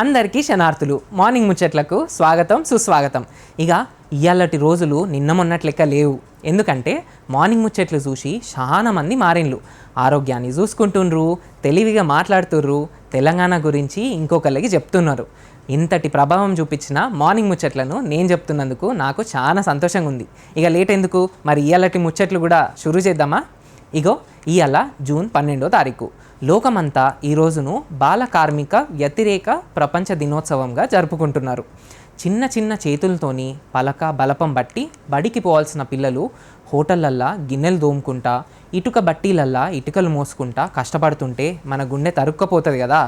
అందరికీ శనార్థులు. మార్నింగ్ ముచ్చట్లకు స్వాగతం సుస్వాగతం. ఇక ఇయ్యాలటి రోజులు నిన్న మొన్నటి లెక్క లేవు. ఎందుకంటే మార్నింగ్ ముచ్చట్లు చూసి చాలా మంది మారిన్లు, ఆరోగ్యాన్ని చూసుకుంటుండ్రు, తెలివిగా మాట్లాడుతుర్రు, తెలంగాణ గురించి ఇంకొకరికి చెప్తున్నారు. ఇంతటి ప్రభావం చూపించిన మార్నింగ్ ముచ్చట్లను నేను చెప్తున్నందుకు నాకు చాలా సంతోషంగా ఉంది. ఇక లేట్ ఎందుకు, మరి ఇయ్యాలటి ముచ్చట్లు కూడా షురూ చేద్దామా? ఇగో ఇవాళ జూన్ 12వ తారీఖు. లోకమంతా ఈ రోజును బాల కార్మిక వ్యతిరేక ప్రపంచ దినోత్సవంగా జరుపుకుంటున్నారు. చిన్న చిన్న చేతులతోని పలక బలపం బట్టి బడికి పోవాల్సిన పిల్లలు హోటళ్ళల్లా గిన్నెలు దోముకుంటా, ఇటుక బట్టీలల్లా ఇటుకలు మోసుకుంటా కష్టపడుతుంటే మన గుండె తరుక్కపోతుంది కదా.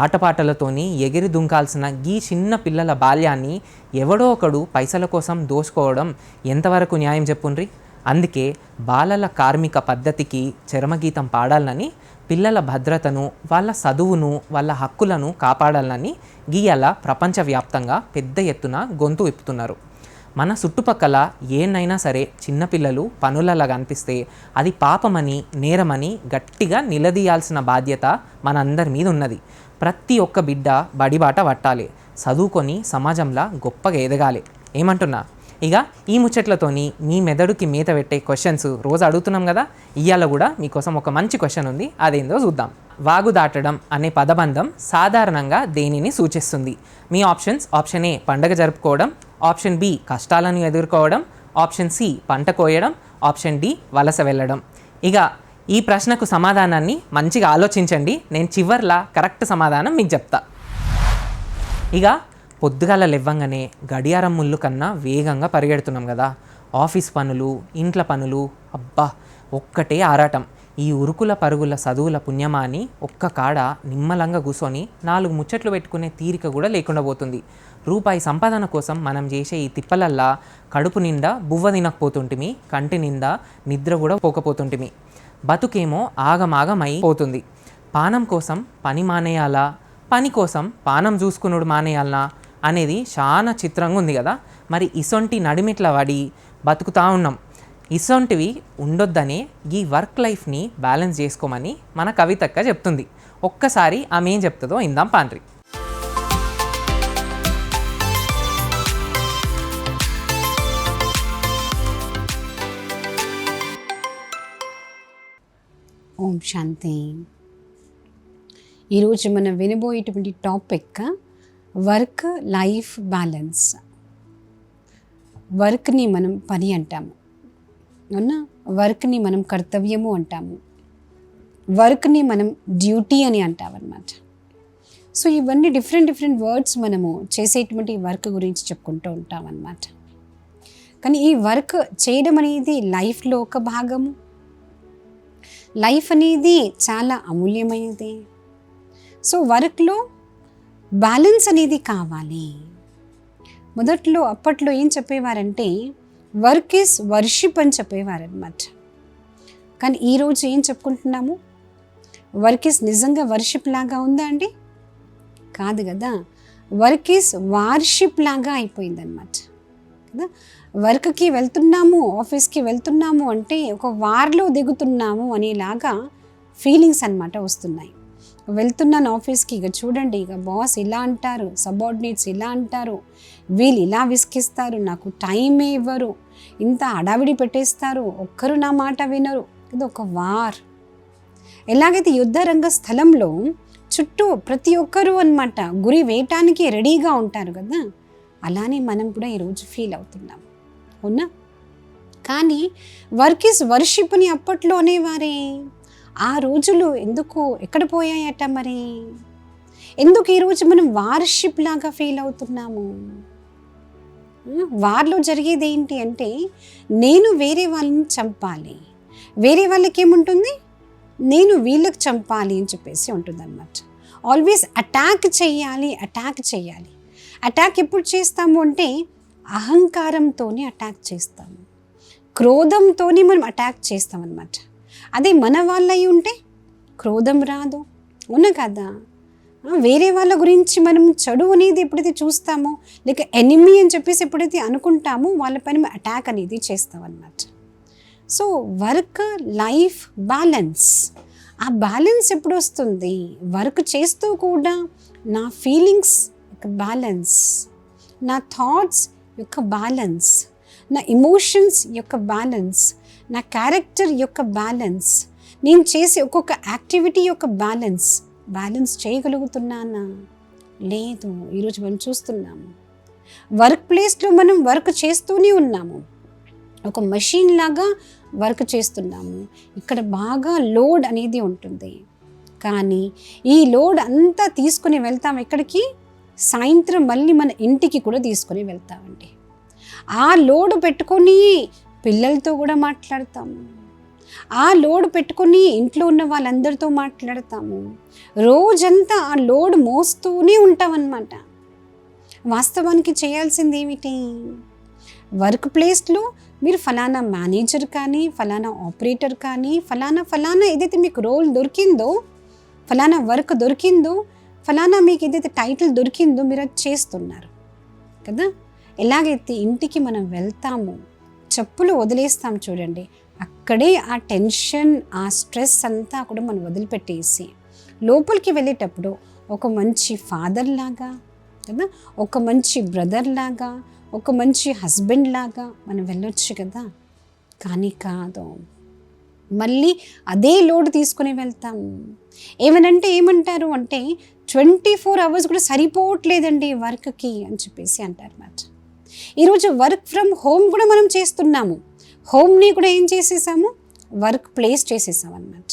ఆటపాటలతోని ఎగిరి దుంకాల్సిన ఈ చిన్న పిల్లల బాల్యాన్ని ఎవడో ఒకడు పైసల కోసం దోసుకోవడం ఎంతవరకు న్యాయం చెప్పుండ్రి. అందుకే బాలల కార్మిక పద్ధతికి చరమగీతం పాడాలని, పిల్లల భద్రతను, వాళ్ళ చదువును, వాళ్ళ హక్కులను కాపాడాలని గీయాల ప్రపంచవ్యాప్తంగా పెద్ద ఎత్తున గొంతు విప్పుతున్నారు. మన చుట్టుపక్కల ఏనైనా సరే చిన్నపిల్లలు పనులలా కనిపిస్తే అది పాపమని, నేరమని గట్టిగా నిలదీయాల్సిన బాధ్యత మనందరి మీద ఉన్నది. ప్రతి ఒక్క బిడ్డ బడిబాట పట్టాలి, చదువుకొని సమాజంలో గొప్పగా ఎదగాలి. ఏమంటున్నా? ఇక ఈ ముచ్చట్లతోని మీ మెదడుకి మేత పెట్టే క్వశ్చన్స్ రోజు అడుగుతున్నాం కదా. ఇవాళ కూడా మీకోసం ఒక మంచి క్వశ్చన్ ఉంది, అదేందో చూద్దాం. వాగు దాటడం అనే పదబంధం సాధారణంగా దేనిని సూచిస్తుంది? మీ ఆప్షన్స్: ఆప్షన్ ఏ పండగ జరుపుకోవడం, ఆప్షన్ బి కష్టాలను ఎదుర్కోవడం, ఆప్షన్ సి పంట కోయడం, ఆప్షన్ డి వలస వెళ్ళడం. ఇక ఈ ప్రశ్నకు సమాధానాన్ని మంచిగా ఆలోచించండి. నేను చివర్లా కరెక్ట్ సమాధానం మీకు చెప్తా. ఇక పొద్దుగాల లేవ్వంగానే గడియారం ముళ్ళు కన్నా వేగంగా పరిగెడుతున్నాం కదా. ఆఫీస్ పనులు, ఇంట్ల పనులు, అబ్బా ఒక్కటే ఆరాటం. ఈ ఉరుకుల పరుగుల చదువుల పుణ్యమా అని ఒక్క కాడ నిమ్మలంగా కూర్చొని 4 ముచ్చట్లు పెట్టుకునే తీరిక కూడా లేకుండా పోతుంది. రూపాయి సంపాదన కోసం మనం చేసే ఈ తిప్పలల్లా కడుపు నిండా బువ్వ తినకపోతుంటిమి, కంటి నిండా నిద్ర కూడా పోకపోతుంటిమి. బతుకేమో ఆగమాగమై పోతుంది. పానం కోసం పని మానేయాలా, పని కోసం పానం చూసుకునుడు మానేయాలనా అనేది చాలా చిత్రంగా ఉంది కదా. మరి ఇసొంటి నడిమిట్ల పడి బతుకుతూ ఉన్నాం. ఇసొంటివి ఉండొద్దనే ఈ వర్క్ లైఫ్ని బ్యాలెన్స్ చేసుకోమని మన కవితక్క చెప్తుంది. ఒక్కసారి ఆమె ఏం చెప్తుందో ఇందాం పాండ్రి. ఓం శాంతి. ఈరోజు మనం వినబోయేటువంటి టాపిక్ వర్క్ లైఫ్ బ్యాలెన్స్. వర్క్ని మనం పని అంటాము, అవునా? వర్క్ని మనం కర్తవ్యము అంటాము, వర్క్ని మనం డ్యూటీ అని అంటామన్నమాట. సో ఇవన్నీ డిఫరెంట్ వర్డ్స్ మనము చేసేటువంటి వర్క్ గురించి చెప్పుకుంటూ ఉంటామన్నమాట. కానీ ఈ వర్క్ చేయడం అనేది లైఫ్లో ఒక భాగము. లైఫ్ అనేది చాలా అమూల్యమైనది. సో వర్క్లో బ్యాలెన్స్ అనేది కావాలి. మొదట్లో అప్పట్లో ఏం చెప్పేవారంటే వర్క్ ఈజ్ వర్షిప్ అని చెప్పేవారనమాట. కానీ ఈరోజు ఏం చెప్పుకుంటున్నాము? వర్క్ ఈజ్ నిజంగా వర్షిప్ లాగా ఉందా అండి? కాదు కదా. వర్క్ ఈజ్ వార్షిప్ లాగా అయిపోయిందనమాట కదా. వర్క్కి వెళ్తున్నాము, ఆఫీస్కి వెళ్తున్నాము అంటే ఒక వార్లో దిగుతున్నాము అనేలాగా ఫీలింగ్స్ అన్నమాట వస్తున్నాయి. వెళ్తున్నాను ఆఫీస్కి, ఇక చూడండి, ఇక బాస్ ఇలా అంటారు, సబార్డినేట్స్ ఇలా అంటారు, వీళ్ళు ఇలా విసిగిస్తారు, నాకు టైమే ఇవ్వరు, ఇంత అడావిడి పెట్టేస్తారు, ఒక్కరు నా మాట వినరు. ఇది ఒక వార్. ఎలాగైతే యుద్ధ రంగ స్థలంలో చుట్టూ ప్రతి ఒక్కరూ అన్నమాట గురి వేయటానికి రెడీగా ఉంటారు కదా, అలానే మనం కూడా ఈరోజు ఫీల్ అవుతున్నాం, అవునా? కానీ వర్క్ ఈజ్ వర్షిప్ అని అప్పట్లో అనేవారే. ఆ రోజులు ఎందుకు ఎక్కడ పోయాయట మరి? ఎందుకు ఈరోజు మనం వార్షిప్ లాగా ఫీల్ అవుతున్నాము? వార్లో జరిగేది ఏంటి అంటే నేను వేరే వాళ్ళని చంపాలి, వేరే వాళ్ళకి ఏముంటుంది, నేను వీళ్ళకి చంపాలి అని చెప్పేసి ఉంటుందన్నమాట. ఆల్వేస్ అటాక్ చేయాలి. అటాక్ ఎప్పుడు చేస్తాము అంటే అహంకారంతోనే అటాక్ చేస్తాము, క్రోధంతోనే మనం అటాక్ చేస్తామన్నమాట. అదే మన వాళ్ళు అయి ఉంటే క్రోధం రాదు, అవునా కదా? వేరే వాళ్ళ గురించి మనం చెడు అనేది ఎప్పుడైతే చూస్తామో, లేక ఎనిమీ అని చెప్పేసి ఎప్పుడైతే అనుకుంటామో వాళ్ళపైన అటాక్ అనేది చేస్తామన్నమాట. సో వర్క్ లైఫ్ బ్యాలెన్స్, ఆ బ్యాలెన్స్ ఎప్పుడు వస్తుంది? వర్క్ చేస్తూ కూడా నా ఫీలింగ్స్ యొక్క బ్యాలెన్స్, నా థాట్స్ యొక్క బ్యాలెన్స్, నా ఎమోషన్స్ యొక్క బ్యాలెన్స్, నా క్యారెక్టర్ యొక్క బ్యాలెన్స్, నేను చేసే ఒక్కొక్క యాక్టివిటీ యొక్క బ్యాలెన్స్ చేయగలుగుతున్నానా? లేదు. ఈరోజు మనం చూస్తున్నాము వర్క్ ప్లేస్లో మనం వర్క్ చేస్తూనే ఉన్నాము, ఒక మెషిన్ లాగా వర్క్ చేస్తున్నాము. ఇక్కడ బాగా లోడ్ అనేది ఉంటుంది, కానీ ఈ లోడ్ అంతా తీసుకుని వెళ్తాం ఎక్కడికి? సాయంత్రం మళ్ళీ మన ఇంటికి కూడా తీసుకొని వెళ్తామండి. ఆ లోడ్ పెట్టుకొని పిల్లలతో కూడా మాట్లాడతాము, ఆ లోడ్ పెట్టుకొని ఇంట్లో ఉన్న వాళ్ళందరితో మాట్లాడతాము. రోజంతా ఆ లోడ్ మోస్తూనే ఉంటామన్నమాట. వాస్తవానికి చేయాల్సింది ఏమిటి? వర్క్ ప్లేస్లో మీరు ఫలానా మేనేజర్ కానీ, ఫలానా ఆపరేటర్ కానీ, ఫలానా ఏదైతే మీకు రోల్ దొరికిందో, ఫలానా వర్క్ దొరికిందో, ఫలానా మీకు ఏదైతే టైటిల్ దొరికిందో మీరు అది చేస్తున్నారు కదా. ఎలాగైతే ఇంటికి మనం వెళ్తామో చెప్పులు వదిలేస్తాం చూడండి, అక్కడే ఆ టెన్షన్, ఆ స్ట్రెస్ అంతా కూడా మనం వదిలిపెట్టేసి లోపలికి వెళ్ళేటప్పుడు ఒక మంచి ఫాదర్ లాగా కదా, ఒక మంచి బ్రదర్ లాగా, ఒక మంచి హస్బెండ్ లాగా మనం వెళ్ళొచ్చు కదా. కానీ కాదు, మళ్ళీ అదే లోడ్ తీసుకుని వెళ్తాం. ఏమంటారు అంటే 24 hours కూడా సరిపోవట్లేదండి వర్క్కి అని చెప్పేసి అంటారు మాట. ఈరోజు వర్క్ ఫ్రమ్ హోమ్ కూడా మనం చేస్తున్నాము. హోమ్ని కూడా ఏం చేసేసాము? వర్క్ ప్లేస్ చేసేసాం అన్నమాట.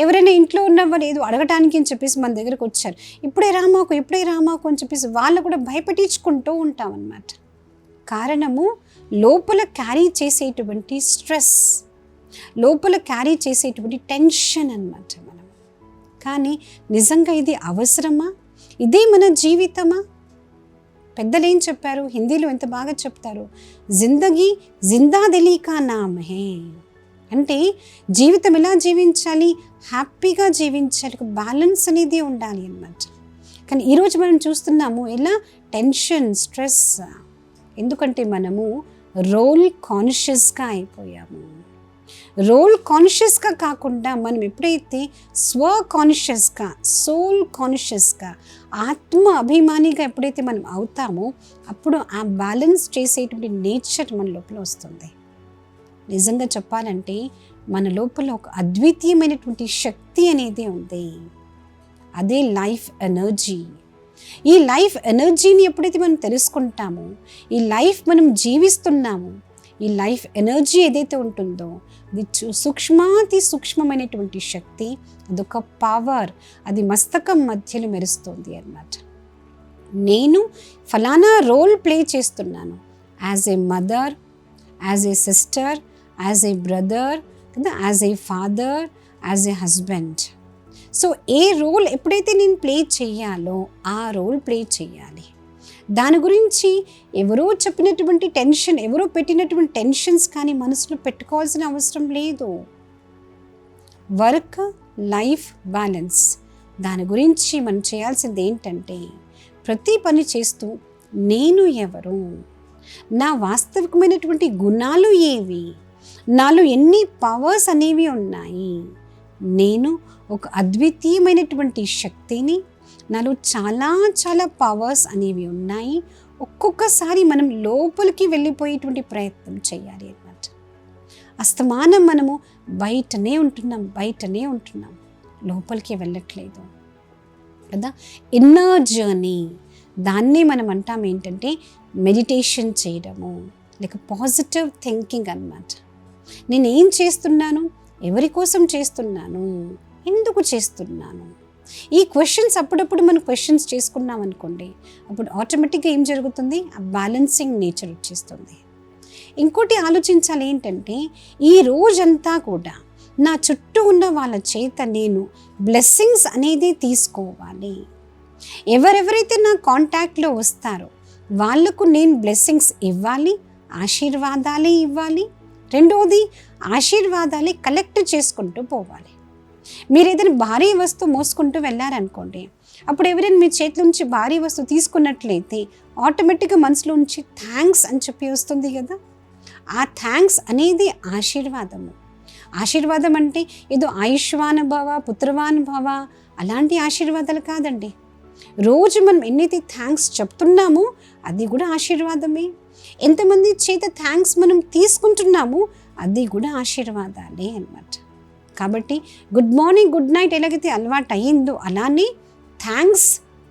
ఎవరైనా ఇంట్లో ఉన్నవాళ్ళు ఏదో అడగటానికి అని చెప్పేసి మన దగ్గరకు వచ్చారు, ఇప్పుడే రామాకు అని చెప్పేసి వాళ్ళు కూడా భయపెట్టించుకుంటూ ఉంటాం అన్నమాట. కారణము లోపల క్యారీ చేసేటువంటి స్ట్రెస్, లోపల క్యారీ చేసేటువంటి టెన్షన్ అన్నమాట మనం. కానీ నిజంగా ఇది అవసరమా? ఇదే మన జీవితమా? పెద్దలు ఏం చెప్పారు? హిందీలో ఎంత బాగా చెప్తారు, జిందగీ జిందా దిలీ కా నామ్ హే. అంటే జీవితం ఎలా జీవించాలి? హ్యాపీగా జీవించాలి, ఒక బ్యాలెన్స్ అనేది ఉండాలి అన్నమాట. కానీ ఈరోజు మనం చూస్తున్నాము ఎలా? Tension, stress. ఎందుకంటే మనము రోల్ కాన్షియస్గా అయిపోయాము. రోల్ కాన్షియస్గా కాకుండా మనం ఎప్పుడైతే స్వ కాన్షియస్గా, సోల్ కాన్షియస్గా, ఆత్మ అభిమానిగా ఎప్పుడైతే మనం అవుతామో అప్పుడు ఆ బ్యాలెన్స్ చేసేటువంటి నేచర్ మన లోపల వస్తుంది. నిజంగా చెప్పాలంటే మన లోపల ఒక అద్వితీయమైనటువంటి శక్తి అనేది ఉంది, అదే లైఫ్ ఎనర్జీ. ఈ లైఫ్ ఎనర్జీని ఎప్పుడైతే మనం తెలుసుకుంటామో, ఈ లైఫ్ మనం జీవిస్తున్నాము, ఈ లైఫ్ ఎనర్జీ ఏదైతే ఉంటుందో అది సూక్ష్మాతి సూక్ష్మమైనటువంటి శక్తి, అదొక పవర్, అది మస్తకం మధ్యలో మెరుస్తుంది అన్నమాట. నేను ఫలానా రోల్ ప్లే చేస్తున్నాను, as a mother, as a sister, as a brother కదా, as a father, as a husband. So a role ఎప్పుడైతే నేను ప్లే చేయాలో ఆ రోల్ ప్లే చేయాలి. దాని గురించి ఎవరో చెప్పినటువంటి టెన్షన్, ఎవరో పెట్టినటువంటి టెన్షన్స్ కానీ మనసులో పెట్టుకోవాల్సిన అవసరం లేదు. వర్క్ లైఫ్ బ్యాలెన్స్, దాని గురించి మనం చేయాల్సింది ఏంటంటే ప్రతి పని చేస్తూ నేను ఎవరు, నా వాస్తవికమైనటువంటి గుణాలు ఏవి, నాలో ఎన్ని పవర్స్ అనేవి ఉన్నాయి, నేను ఒక అద్వితీయమైనటువంటి శక్తిని, నాలో చాలా చాలా పవర్స్ అనేవి ఉన్నాయి. ఒక్కొక్కసారి మనం లోపలికి వెళ్ళిపోయేటువంటి ప్రయత్నం చేయాలి అన్నమాట. అస్తమానం మనము బయటనే ఉంటున్నాం, లోపలికి వెళ్ళట్లేదు కదా. ఇన్నర్ జర్నీ, దాన్నే మనం అంటాం ఏంటంటే మెడిటేషన్ చేయడము, లేక పాజిటివ్ థింకింగ్ అన్నమాట. నేను ఏం చేస్తున్నాను, ఎవరి కోసం చేస్తున్నాను, ఎందుకు చేస్తున్నాను, ఈ క్వశ్చన్స్ అప్పుడప్పుడు మనం క్వశ్చన్స్ చేసుకున్నాం అనుకోండి, అప్పుడు ఆటోమేటిక్గా ఏం జరుగుతుంది? ఆ బ్యాలెన్సింగ్ నేచర్ వచ్చేస్తుంది. ఇంకోటి ఆలోచించాలి ఏంటంటే ఈ రోజంతా కూడా నా చుట్టూ ఉన్న వాళ్ళ చేత నేను బ్లెస్సింగ్స్ అనేది తీసుకోవాలి. ఎవరెవరైతే నా కాంటాక్ట్లో వస్తారో వాళ్లకు నేను బ్లెస్సింగ్స్ ఇవ్వాలి, ఆశీర్వాదాలే ఇవ్వాలి. రెండోది ఆశీర్వాదాలే కలెక్ట్ చేసుకుంటూ పోవాలి. మీరు ఏదైనా భారీ వస్తువు మోసుకుంటూ వెళ్ళారనుకోండి, అప్పుడు ఎవరైనా మీ చేతిలో నుంచి భారీ వస్తువు తీసుకున్నట్లయితే ఆటోమేటిక్గా మనసులో నుంచి థ్యాంక్స్ అని చెప్పి వస్తుంది కదా. ఆ థ్యాంక్స్ అనేది ఆశీర్వాదము. ఆశీర్వాదం అంటే ఏదో ఆయుష్వాన్ భవ, పుత్రవాన్ భవ అలాంటి ఆశీర్వాదాలు కాదండి. రోజు మనం ఎన్నైతే థ్యాంక్స్ చెప్తున్నామో అది కూడా ఆశీర్వాదమే. ఎంతమంది చేత థ్యాంక్స్ మనం తీసుకుంటున్నామో అది కూడా ఆశీర్వాదాలే అన్నమాట. కాబట్టి గుడ్ మార్నింగ్, గుడ్ నైట్ ఎలాగైతే అలవాటు అయ్యిందో అలానే థ్యాంక్స్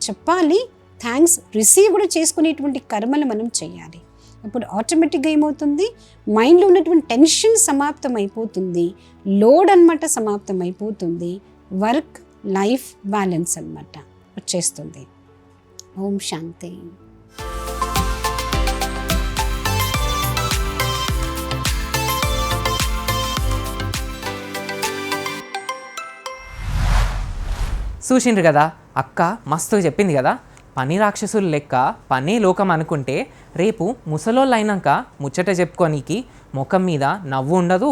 చెప్పాలి, థ్యాంక్స్ రిసీవ్ కూడా చేసుకునేటువంటి కర్మలు మనం చేయాలి. అప్పుడు ఆటోమేటిక్గా ఏమవుతుంది, మైండ్లో ఉన్నటువంటి టెన్షన్ సమాప్తం అయిపోతుంది, లోడ్ అన్నమాట సమాప్తం అయిపోతుంది, వర్క్ లైఫ్ బ్యాలెన్స్ అన్నమాట వచ్చేస్తుంది. ఓం శాంతి. చూసిండ్రు కదా, అక్క మస్తుగా చెప్పింది కదా. పని రాక్షసులు లెక్క పనే లోకం అనుకుంటే రేపు ముసలోళ్ళు అయినాక ముచ్చట చెప్పుకోనికి ముఖం మీద నవ్వు ఉండదు,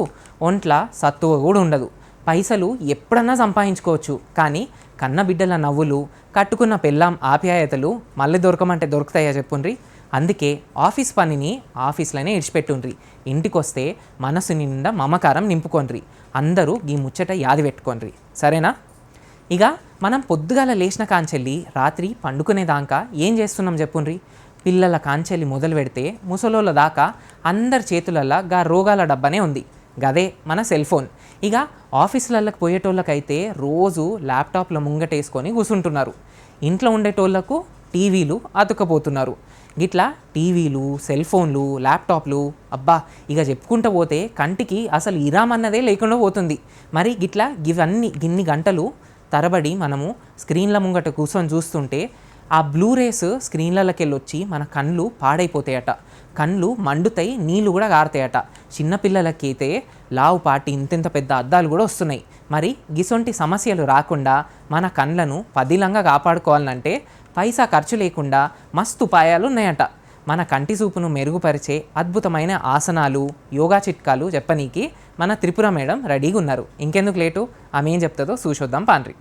ఒంట్ల సత్తువ కూడా ఉండదు. పైసలు ఎప్పుడన్నా సంపాదించుకోవచ్చు, కానీ కన్న బిడ్డల నవ్వులు, కట్టుకున్న పెళ్ళాం ఆప్యాయతలు మళ్ళీ దొరకమంటే దొరుకుతాయా చెప్పుండ్రి. అందుకే ఆఫీస్ పనిని ఆఫీస్లోనే ఇడిచిపెట్టుండ్రి, ఇంటికొస్తే మనసు నిండా మమకారం నింపుకోండ్రి. అందరూ ఈ ముచ్చట యాది పెట్టుకోండ్రి, సరేనా? ఇక మనం పొద్దుగాల లేచిన కాంచెల్లి రాత్రి పండుకునేదాకా ఏం చేస్తున్నాం చెప్పుండ్రి. పిల్లల కాంచెల్లి మొదలు పెడితే ముసలోళ్ళ దాకా అందరి చేతులల్లో గా రోగాల డబ్బానే ఉంది, గదే మన సెల్ ఫోన్. ఇక ఆఫీసులకి పోయేటోళ్ళకైతే రోజు ల్యాప్టాప్ల ముంగటేసుకొని కూర్చుంటున్నారు. ఇంట్లో ఉండేటోళ్లకు టీవీలు అతుక్కపోతున్నారు. గిట్లా టీవీలు, సెల్ ఫోన్లు, ల్యాప్టాప్లు, అబ్బా ఇక చెప్పుకుంటూ పోతే కంటికి అసలు ఇరామన్నదే లేకుండా పోతుంది. మరి గిట్లా గిన్ని గంటలు తరబడి మనము స్క్రీన్ల ముంగట కూర్చొని చూస్తుంటే ఆ బ్లూ రేస్ స్క్రీన్లకి వెళ్ళొచ్చి మన కళ్ళు పాడైపోతాయట, కళ్ళు మండుతాయి, నీళ్ళు కూడా గారుతాయట. చిన్నపిల్లలకైతే లావు పాటి ఇంత పెద్ద అద్దాలు కూడా వస్తున్నాయి. మరి గిసొంటి సమస్యలు రాకుండా మన కళ్ళను పదిలంగా కాపాడుకోవాలంటే పైసా ఖర్చు లేకుండా మస్తు ఉపాయాలు ఉన్నాయట. మన కంటి చూపును మెరుగుపరిచే అద్భుతమైన ఆసనాలు, యోగా చిట్కాలు చెప్పనీకి మన త్రిపుర మేడం రెడీగా ఉన్నారు. ఇంకెందుకు లేటు, ఆమె ఏం చెప్తుందో చూసొద్దాం పాండ్రి.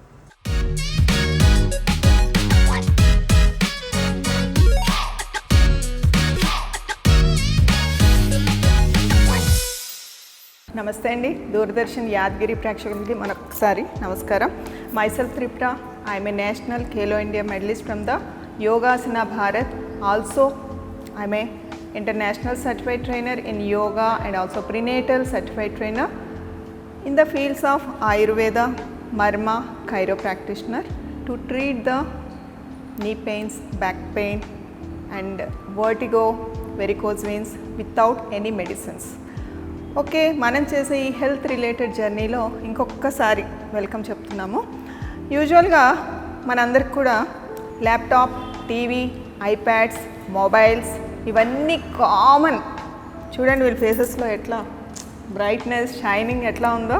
నమస్తే అండి, దూరదర్శన్ యాదగిరి ప్రేక్షకులకి మరొకసారి నమస్కారం. Myself Tripura, I'm a national Khelo India medalist from the Yogasana Bharat. Also, I'm a international certified trainer in yoga and also prenatal certified trainer in the fields of Ayurveda, Marma, Chiro practitioner to treat the knee pains, back pain and vertigo, varicose veins without any medicines. Okay, మనం చేసే ఈ health related జర్నీలో ఇంకొకసారి welcome చెప్తున్నాము. యూజువల్గా మనందరికి కూడా laptop, TV, iPads, mobiles ఇవన్నీ కామన్. చూడండి వీళ్ళ ఫేసెస్లో ఎట్లా బ్రైట్నెస్, షైనింగ్ ఎట్లా ఉందో.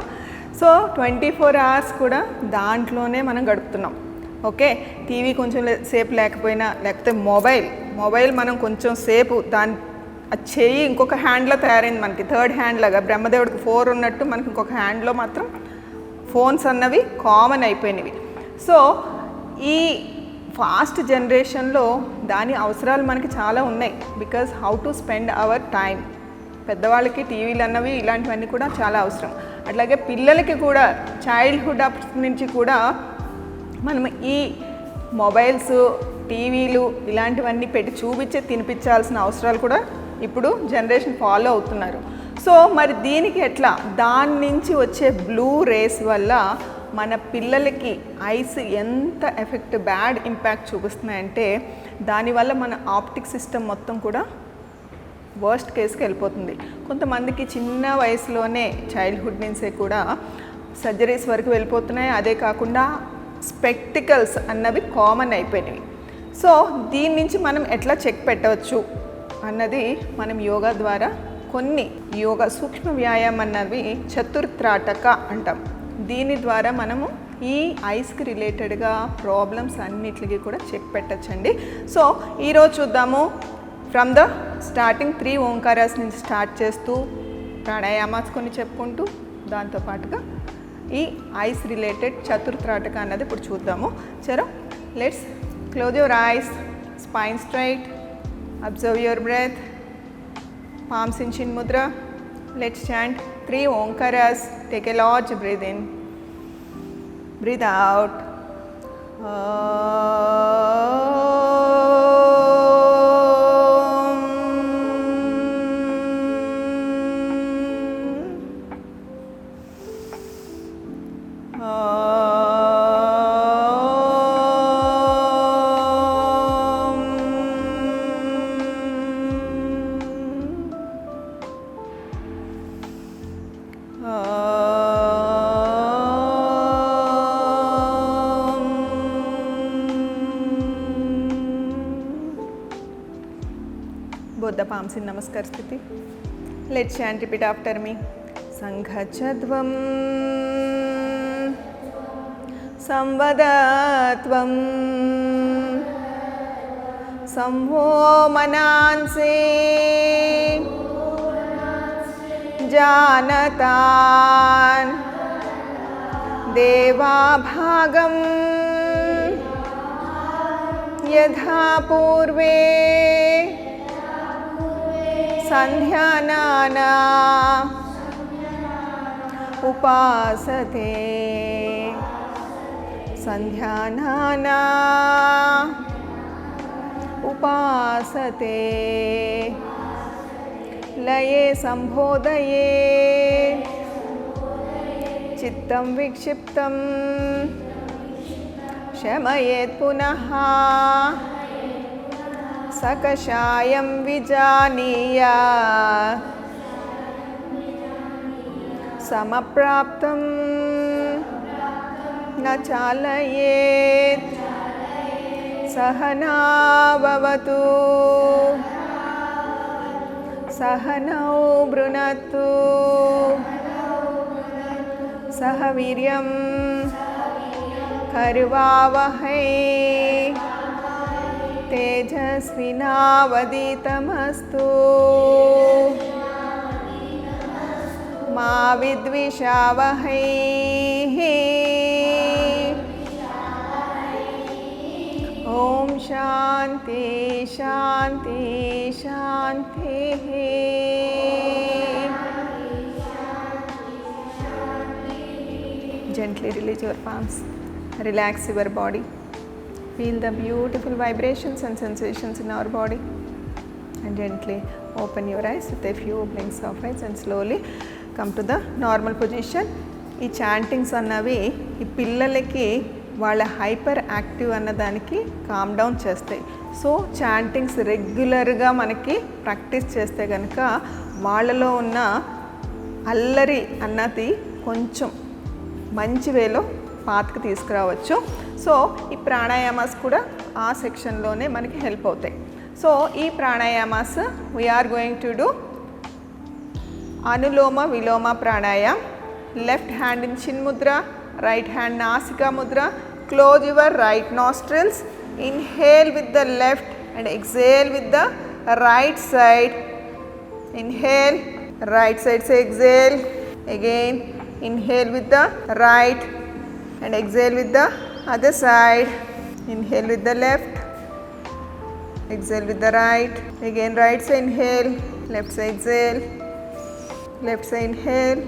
సో 24 hours కూడా దాంట్లోనే మనం గడుపుతున్నాం. ఓకే, టీవీ కొంచెం సేపు లేకపోయినా, లేకపోతే మొబైల్ మనం కొంచెం సేపు దాని చెయ్యి ఇంకొక హ్యాండ్లో తయారైంది, మనకి థర్డ్ హ్యాండ్ లాగా. బ్రహ్మదేవుడికి 4 ఉన్నట్టు మనకి ఇంకొక హ్యాండ్లో మాత్రం ఫోన్స్ అన్నవి కామన్ అయిపోయినవి. సో ఈ ఫాస్ట్ జనరేషన్లో దాని అవసరాలు మనకి చాలా ఉన్నాయి. Because how to spend our time. పెద్దవాళ్ళకి టీవీలు అన్నవి ఇలాంటివన్నీ కూడా చాలా అవసరం. అట్లాగే పిల్లలకి కూడా చైల్డ్హుడ్ నుంచి కూడా మనం ఈ మొబైల్స్, టీవీలు ఇలాంటివన్నీ పెట్టి చూపించి తినిపించాల్సిన అవసరాలు కూడా ఇప్పుడు జనరేషన్ ఫాలో అవుతున్నారు. సో మరి దీనికి ఎట్లా, దాని నుంచి వచ్చే బ్లూ రేస్ వల్ల మన పిల్లలకి ఐస్ ఎంత ఎఫెక్ట్, బ్యాడ్ ఇంపాక్ట్ చూపిస్తున్నాయంటే దానివల్ల మన ఆప్టిక్ సిస్టమ్ మొత్తం కూడా వర్స్ట్ కేసుకి వెళ్ళిపోతుంది. కొంతమందికి చిన్న వయసులోనే చైల్డ్హుడ్ నుంచే కూడా సర్జరీస్ వరకు వెళ్ళిపోతున్నాయి. అదే కాకుండా స్పెక్టికల్స్ అన్నవి కామన్ అయిపోయినవి. సో దీని నుంచి మనం ఎట్లా చెక్ పెట్టవచ్చు అన్నది మనం యోగా ద్వారా కొన్ని యోగా సూక్ష్మ వ్యాయామం అన్నవి చతుర్త్రాటక అంటాం. దీని ద్వారా మనము ఈ ఐస్కి రిలేటెడ్గా ప్రాబ్లమ్స్ అన్నిటికి కూడా చెక్ పెట్టచ్చండి. సో ఈరోజు చూద్దాము ఫ్రమ్ ద స్టార్టింగ్ 3 ఓంకారాస్ నుంచి స్టార్ట్ చేస్తూ ప్రాణాయామాస్ కొన్ని చెప్పుకుంటూ దాంతోపాటుగా ఈ ఐస్ రిలేటెడ్ చతుర్త్రాటక అన్నది ఇప్పుడు చూద్దాము. చలో let's close your eyes, spine straight, observe your breath, palms in chin mudra. Let's chant 3 Omkaras. Take a large breath in, breathe out. Both the palms in Namaskar Sthiti. Let's chant, repeat after me. Sanghachadvam Samvadatvam Samho Mananse Janatan Deva Bhagam Yadha Purve Sandhyanana Upasate Sandhyanana Upasate Laye Sambhodaye Chittam Vikshiptam Shamayet Punaha Sakashayam Vijaniya Samapraptam Nachalayet Sahana Bhavatu Sahanau Brunatu Sahaviryam Karvavahai Tejasvinavaditamastu Ma vidvishavahai Om Shanti Shanti Shanti Gently release your palms. Relax your body. Feel the beautiful vibrations and sensations in our body. And gently open your eyes with a few blinks of eyes and slowly come to the normal position. ఈ chantings అన్నవి ఈ పిల్లలకి వాళ్ళ hyper active అన్నదానికి calm down చేస్తాయి. So chantings రెగ్యులర్గా మనకి practice చేస్తే కనుక వాళ్ళలో ఉన్న అల్లరి అన్నది కొంచెం మంచి వేలో పాత్కి తీసుకురావచ్చు. సో ఈ ప్రాణాయామాస్ కూడా ఆ సెక్షన్లోనే మనకి హెల్ప్ అవుతాయి. సో ఈ pranayamas we are going to do anulom vilom pranayam. Left hand in చిన్ ముద్ర, రైట్ హ్యాండ్ నాసికా Mudra. Close your right nostrils. Inhale with the left and exhale with the right side. Inhale, right side से exhale. Again inhale with the right and exhale with the other side. Inhale with the left, exhale with the right. Again right side inhale, left side exhale, left side inhale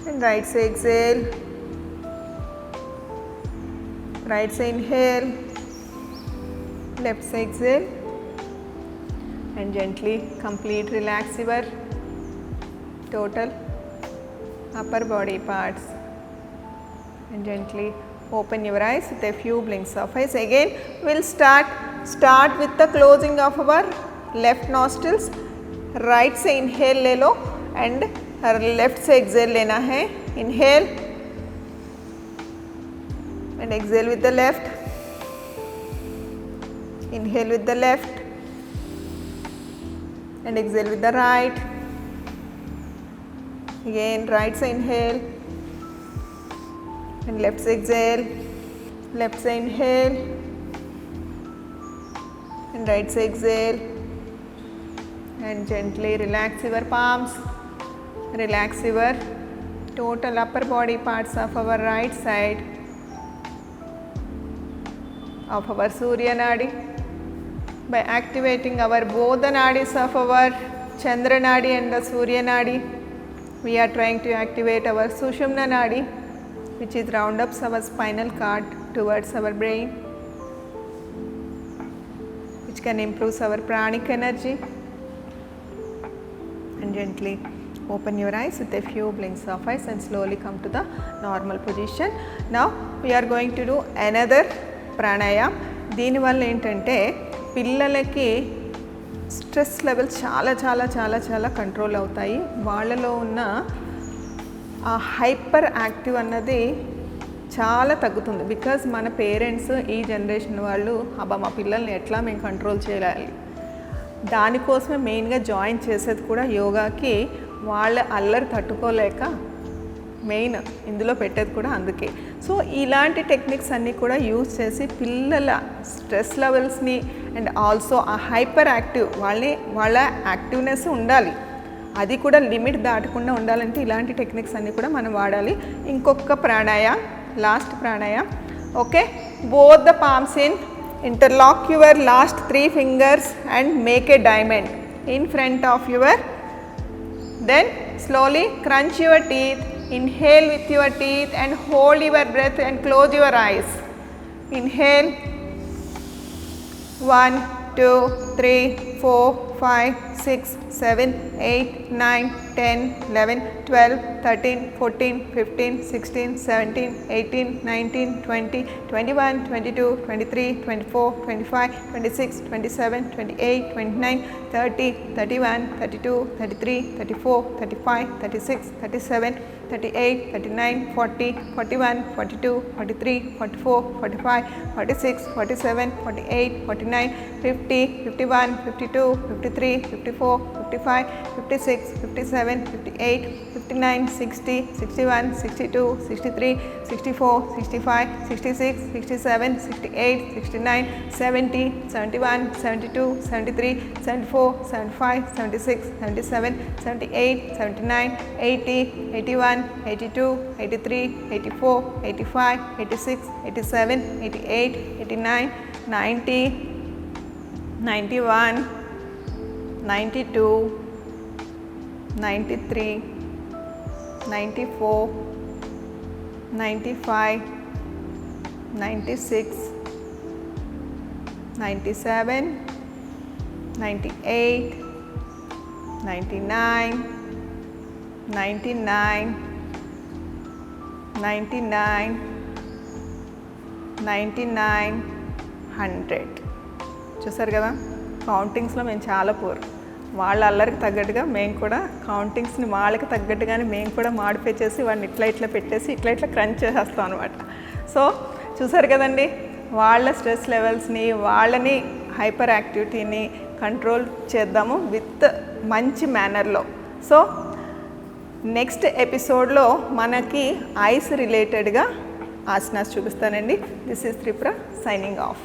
and right side exhale. Right side inhale, left side exhale and gently complete relax your total upper body parts and gently open your eyes with a few blinks of eyes. Again we'll start with the closing of our left nostrils. Right से inhale ले लो and left से exhale लेना है. Inhale and exhale with the left. Inhale with the left and exhale with the right. Again right side inhale and left side exhale, left side inhale and right side exhale and gently relax your palms, relax your total upper body parts of our right side of our Surya Nadi by activating our both the nadis of our Chandra Nadi and the Surya Nadi. We are trying to activate our Sushumna Nadi which is round ups our spinal cord towards our brain, which can improve our pranic energy. And gently open your eyes with a few blinks of eyes and slowly come to the normal position. Now we are going to do another pranayam. దీని వల్ల ఏంటంటే పిల్లలకి stress levels చాలా చాలా చాలా చాలా control అవుతాయి. వాళ్ళలో ఉన్న ఆ హైపర్ యాక్టివ్ అన్నది చాలా తగ్గుతుంది. బికాజ్ మన పేరెంట్స్ ఈ జనరేషన్ వాళ్ళు అబ్బా మా పిల్లల్ని ఎట్లా మేము కంట్రోల్ చేయాలి, దానికోసమే మెయిన్గా జాయిన్ చేసేది కూడా యోగాకి. వాళ్ళ అల్లరి తట్టుకోలేక మెయిన్ ఇందులో పెట్టేది కూడా అందుకే. సో ఇలాంటి టెక్నిక్స్ అన్నీ కూడా యూజ్ చేసి పిల్లల స్ట్రెస్ లెవెల్స్ని అండ్ ఆల్సో ఆ హైపర్ యాక్టివ్ వాళ్ళ యాక్టివ్నెస్ ఉండాలి, అది కూడా లిమిట్ దాటకుండా ఉండాలంటే ఇలాంటి టెక్నిక్స్ అన్నీ కూడా మనం వాడాలి. ఇంకొక pranayam, last pranayam. Okay, both the palms in, interlock your last 3 fingers and make a diamond in front of your, then slowly crunch your teeth, inhale with your teeth and hold your breath and close your eyes. Inhale 1 2 3 4 5 6 7 8 9 10 11 12 13 14 15 16 17 18 19 20 21 22 23 24 25 26 27 28 29 30 31 32 33 34 35 36 37 38 39 40 41 42 43 44 45 46 47 48 49 50 51 52 53 54 55 56 57 58 59 60 61 62 63 64 65 66 67 68 69 70 71 72 73 74 75 76 77 78 79 80 81 82 83 84 85 86 87 88 89 90 91 92 93 94 95 96 97 98 99 99 99 99 100. చూసారు కదా, కౌంటింగ్స్లో మేము చాలా poor. వాళ్ళ అల్లరికి తగ్గట్టుగా మేము కూడా కౌంటింగ్స్ని వాళ్ళకి తగ్గట్టుగానే మేము కూడా మాడిఫై చేసి వాడిని ఇట్లా పెట్టేసి ఇట్లా క్రంచ్ చేసేస్తాం అనమాట. సో చూసారు కదండి, వాళ్ళ స్ట్రెస్ లెవెల్స్ని, వాళ్ళని హైపర్ యాక్టివిటీని కంట్రోల్ చేద్దాము విత్ మంచి మేనర్లో. సో నెక్స్ట్ ఎపిసోడ్లో మనకి ఐస్ రిలేటెడ్గా ఆసనాస్ చూపిస్తానండి. This is Tripura signing off.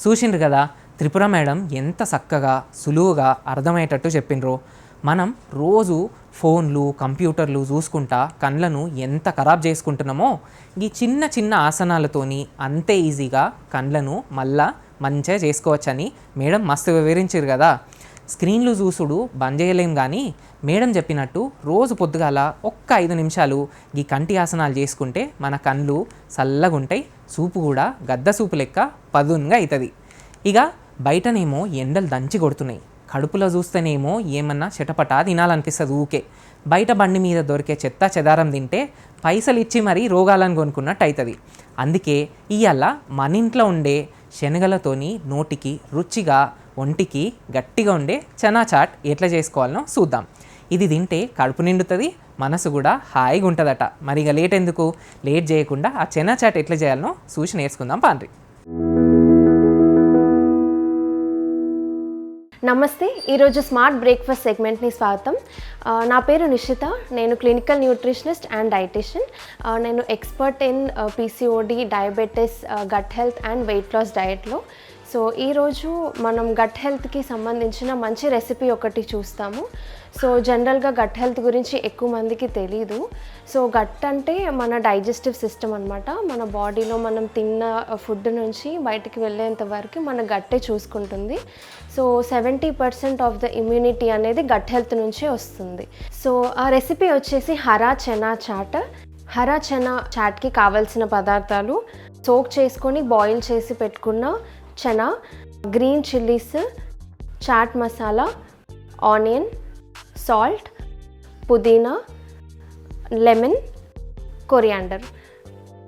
చూసిండ్రు కదా త్రిపుర మేడం ఎంత చక్కగా సులువుగా అర్థమయ్యేటట్టు చెప్పిండ్రు. మనం రోజు ఫోన్లు కంప్యూటర్లు చూసుకుంటా కళ్ళను ఎంత ఖరాబ్ చేసుకుంటున్నామో ఈ చిన్న చిన్న ఆసనాలతోని అంతే ఈజీగా కళ్ళను మళ్ళా మంచిగా చేసుకోవచ్చని మేడం మస్తు వివరించారు కదా. స్క్రీన్లు చూసుడు బంద్ చేయలేం, కానీ మేడం చెప్పినట్టు రోజు పొద్దుగాల ఒక్క 5 నిమిషాలు ఈ కంటి ఆసనాలు చేసుకుంటే మన కళ్ళు చల్లగుంటాయి, చూపు కూడా గద్ద చూపు లెక్క పదునుగా అవుతుంది. ఇక బయటనేమో ఎండలు దంచి కొడుతున్నాయి, కడుపులో చూస్తేనేమో ఏమన్నా చెటపటా తినాలనిపిస్తుంది ఊకే. బయట బండి మీద దొరికే చెత్త చెదారం తింటే పైసలు ఇచ్చి మరీ రోగాలను కొనుక్కున్నట్టు అవుతుంది. అందుకే ఇవాళ మన ఇంట్లో ఉండే శనగలతోని నోటికి రుచిగా ఒంటికి గట్టిగా ఉండే చనా చాట్ ఎట్లా చేసుకోవాలనో చూద్దాం. ఇది తింటే కడుపు నిండుతుంది, మనసు కూడా హాయిగా ఉంటుందట. మరి ఇక లేట్ చేయకుండా ఆ చనా చాట్ ఎట్లా చేయాలనో చూసి నేర్చుకుందాం పాండ్రి. నమస్తే, ఈరోజు స్మార్ట్ బ్రేక్ఫాస్ట్ సెగ్మెంట్ని స్వాగతం. నా పేరు నిషిత, నేను క్లినికల్ న్యూట్రిషనిస్ట్ అండ్ డైటీషియన్. నేను expert in PCOD, diabetes, gut health and weight loss డయట్లో. సో ఈరోజు మనం గట్ హెల్త్కి సంబంధించిన మంచి రెసిపీ ఒకటి చూస్తాము. సో జనరల్గా గట్ హెల్త్ గురించి ఎక్కువ మందికి తెలీదు. సో గట్ అంటే మన డైజెస్టివ్ సిస్టమ్ అనమాట. మన బాడీలో మనం తిన్న ఫుడ్ నుంచి బయటికి వెళ్ళేంత వరకు మన గట్టే చూసుకుంటుంది. సో 70% ఆఫ్ ద ఇమ్యూనిటీ అనేది గట్ హెల్త్ నుంచే వస్తుంది. సో ఆ రెసిపీ వచ్చేసి హరా చనా చాట్. హరా చనా చాట్కి కావాల్సిన పదార్థాలు: సోక్ చేసుకొని బాయిల్ చేసి పెట్టుకున్న chana, green chillies, chaat masala, onion, salt, పుదీనా, lemon, coriander.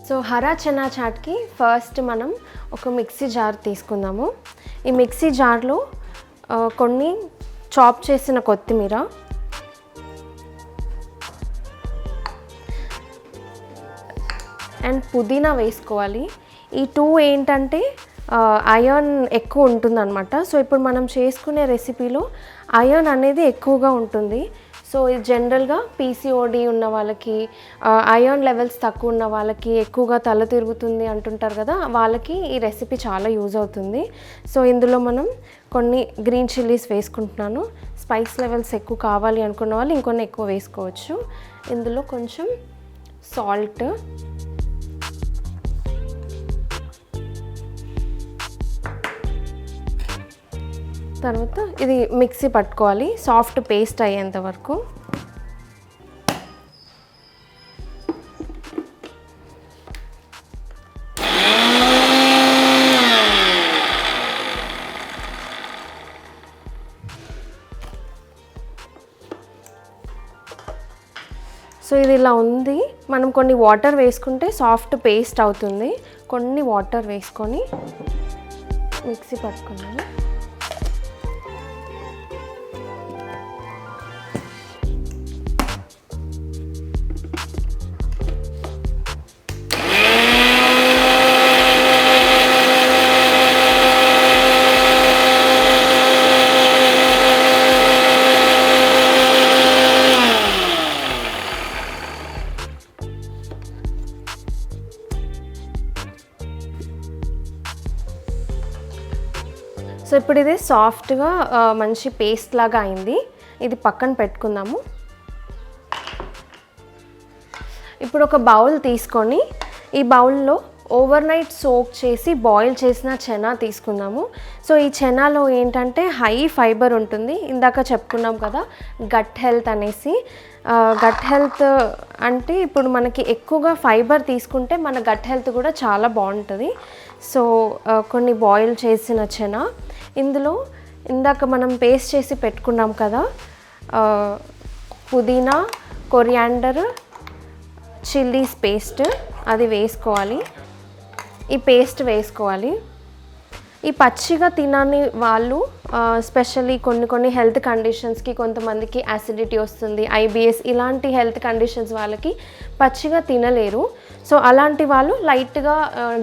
So hara chana చాట్కి ఫస్ట్ మనం ఒక మిక్సీ జార్ తీసుకుందాము. ఈ మిక్సీ జార్లో కొన్ని చాప్ చేసిన కొత్తిమీర, అండ్ పుదీనా వేసుకోవాలి. ఈ 2 ఏంటంటే ఐరన్ ఎక్కువ ఉంటుందన్నమాట. సో ఇప్పుడు మనం చేసుకునే రెసిపీలో ఐరన్ అనేది ఎక్కువగా ఉంటుంది. సో ఇది జనరల్గా పీసీఓడి ఉన్న వాళ్ళకి, ఐరన్ లెవెల్స్ తక్కువ ఉన్న వాళ్ళకి, ఎక్కువగా తల తిరుగుతుంది అంటుంటారు కదా, వాళ్ళకి ఈ రెసిపీ చాలా యూజ్ అవుతుంది. సో ఇందులో మనం కొన్ని గ్రీన్ చిల్లీస్ వేసుకుంటున్నాను. స్పైస్ లెవెల్స్ ఎక్కువ కావాలి అనుకున్న వాళ్ళు ఇంకొన్ని ఎక్కువ వేసుకోవచ్చు. ఇందులో కొంచెం సాల్ట్, తర్వాత ఇది మిక్సీ పట్టుకోవాలి సాఫ్ట్ పేస్ట్ అయ్యేంత వరకు. సో ఇది ఇలా ఉంది. మనం కొన్ని వాటర్ వేసుకుంటే సాఫ్ట్ పేస్ట్ అవుతుంది. కొన్ని వాటర్ వేసుకొని మిక్సీ పట్టుకున్నాను. సో ఇప్పుడు ఇది సాఫ్ట్గా మంచి పేస్ట్ లాగా అయింది. ఇది పక్కన పెట్టుకుందాము. ఇప్పుడు ఒక బౌల్ తీసుకొని ఈ బౌల్లో ఓవర్ నైట్ సోక్ చేసి బాయిల్ చేసిన చనా తీసుకుందాము. సో ఈ చనాలో ఏంటంటే హై ఫైబర్ ఉంటుంది. ఇందాక చెప్పుకున్నాం కదా గట్ హెల్త్ అనేసి. గట్ హెల్త్ అంటే ఇప్పుడు మనకి ఎక్కువగా ఫైబర్ తీసుకుంటే మన గట్ హెల్త్ కూడా చాలా బాగుంటుంది. సో కొన్ని బాయిల్ చేసిన చనా, ఇందులో ఇందాక మనం పేస్ట్ చేసి పెట్టుకున్నాం కదా పుదీనా, కొరియాండర్, చిల్లీస్ పేస్ట్, అది వేసుకోవాలి. ఈ పేస్ట్ వేసుకోవాలి. ఈ పచ్చిగా తినని వాళ్ళు స్పెషల్లీ కొన్ని హెల్త్ కండిషన్స్కి, కొంతమందికి యాసిడిటీ వస్తుంది, ఐబిఎస్ ఇలాంటి హెల్త్ కండిషన్స్ వాళ్ళకి పచ్చిగా తినలేరు. సో అలాంటి వాళ్ళు లైట్గా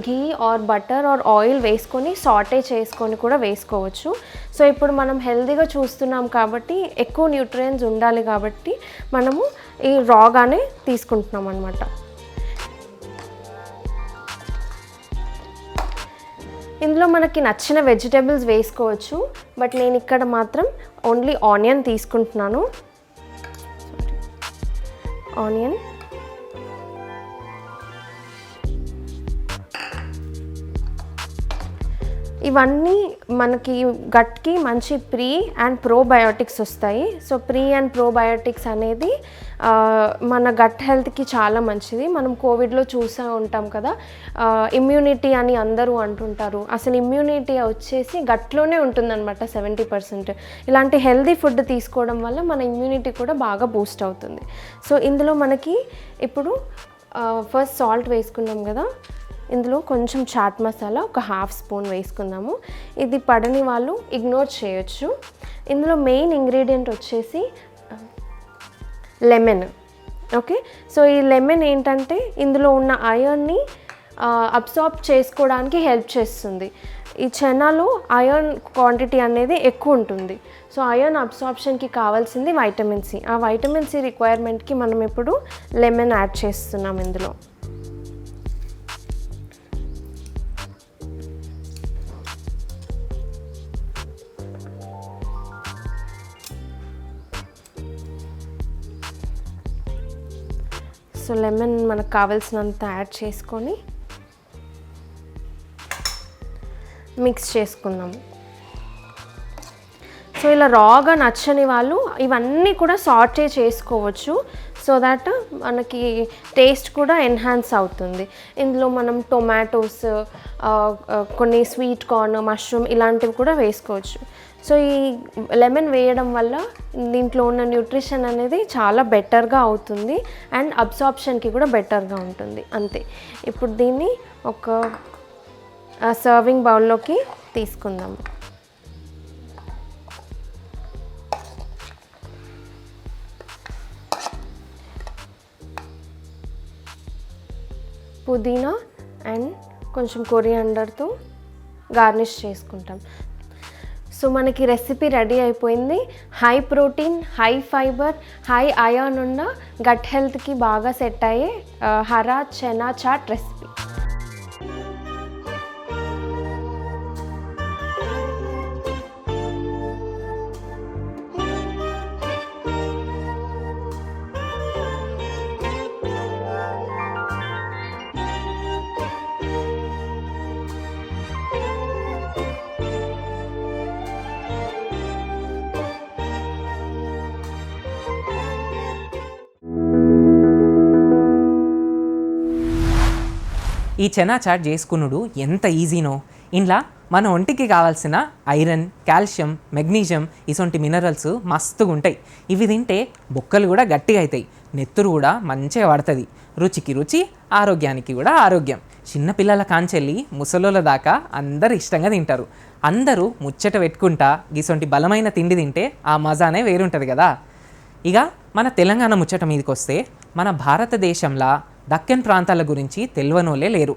ఘీ ఆర్ బటర్ ఆర్ ఆయిల్ వేసుకొని సాటే చేసుకొని కూడా వేసుకోవచ్చు. సో ఇప్పుడు మనం హెల్తీగా చూస్తున్నాం కాబట్టి, ఎక్కువ న్యూట్రియంట్స్ ఉండాలి కాబట్టి మనము ఈ రాగానే తీసుకుంటున్నాం అన్నమాట. ఇందులో మనకి నచ్చిన వెజిటేబుల్స్ వేసుకోవచ్చు. బట్ నేను ఇక్కడ మాత్రం ఓన్లీ ఆనియన్ తీసుకుంటున్నాను. ఆనియన్, ఇవన్నీ మనకి గట్కి మంచి ప్రీ అండ్ ప్రోబయోటిక్స్ వస్తాయి. సో ప్రీ అండ్ ప్రోబయోటిక్స్ అనేది మన గట్ హెల్త్కి చాలా మంచిది. మనం కోవిడ్లో చూసా ఉంటాం కదా, ఇమ్యూనిటీ అని అందరూ అంటుంటారు. అసలు ఇమ్యూనిటీ వచ్చేసి గట్లోనే ఉంటుందన్నమాట 70%. ఇలాంటి హెల్తీ ఫుడ్ తీసుకోవడం వల్ల మన ఇమ్యూనిటీ కూడా బాగా బూస్ట్ అవుతుంది. సో ఇందులో మనకి ఇప్పుడు ఫస్ట్ సాల్ట్ వేసుకున్నాం కదా, ఇందులో కొంచెం చాట్ మసాలా ఒక 1/2 స్పూన్ వేసుకుందాము. ఇది పడని వాళ్ళు ఇగ్నోర్ చేయొచ్చు. ఇందులో మెయిన్ ఇంగ్రీడియంట్ వచ్చేసి లెమన్. ఓకే, సో ఈ లెమన్ ఏంటంటే ఇందులో ఉన్న ఐరన్ని అబ్సార్బ్ చేసుకోవడానికి హెల్ప్ చేస్తుంది. ఈ చనాలో ఐరన్ క్వాంటిటీ అనేది ఎక్కువ ఉంటుంది. సో ఐరన్ అబ్సార్ప్షన్కి కావాల్సింది వైటమిన్ సి. ఆ వైటమిన్ సి రిక్వైర్మెంట్కి మనం ఇప్పుడు లెమన్ యాడ్ చేస్తున్నాం ఇందులో. సో లెమన్ మనకు కావాల్సినంత యాడ్ చేసుకొని మిక్స్ చేసుకుందాము. సో ఇలా రాగా నచ్చని వాళ్ళు ఇవన్నీ కూడా సాటే చేసుకోవచ్చు, సో దట్ మనకి టేస్ట్ కూడా ఎన్హాన్స్ అవుతుంది. ఇందులో మనం టొమాటోస్, కొన్ని స్వీట్ కార్న్, మష్రూమ్ ఇలాంటివి కూడా వేసుకోవచ్చు. సో ఈ లెమన్ వేయడం వల్ల దీంట్లో ఉన్న న్యూట్రిషన్ అనేది చాలా బెటర్గా అవుతుంది అండ్ అబ్సార్ప్షన్కి కూడా బెటర్గా ఉంటుంది. అంతే. ఇప్పుడు దీన్ని ఒక సర్వింగ్ బౌల్లోకి తీసుకుందాము. పుదీనా అండ్ కొంచెం కొరియాండర్తో గార్నిష్ చేసుకుంటాం. సో మనకి రెసిపీ రెడీ అయిపోయింది. High protein, high fibre, high iron ఉన్న గట్ హెల్త్కి బాగా సెట్ అయ్యే హరా చనా చాట్ రెసిపీ. ఈ చెనా చాట్ చేసుకునుడు ఎంత ఈజీనో. ఇంట్లో మన ఒంటికి కావాల్సిన ఐరన్, కాల్షియం, మెగ్నీషియం ఇసొంటి మినరల్స్ మస్తుగా ఉంటాయి. ఇవి తింటే బొక్కలు కూడా గట్టిగా అవుతాయి, నెత్తురు కూడా మంచిగా పడుతుంది. రుచికి రుచి, ఆరోగ్యానికి కూడా ఆరోగ్యం. చిన్నపిల్లల కాంచెల్లి ముసలోళ్ళ దాకా అందరు ఇష్టంగా తింటారు. అందరూ ముచ్చట పెట్టుకుంటా ఇసొంటి బలమైన తిండి తింటే ఆ మజానే వేరుంటుంది కదా. ఇక మన తెలంగాణ ముచ్చట మీదకి వస్తే, మన భారతదేశంలో దక్కన్ ప్రాంతాల గురించి తెలియనోళ్ళే లేరు.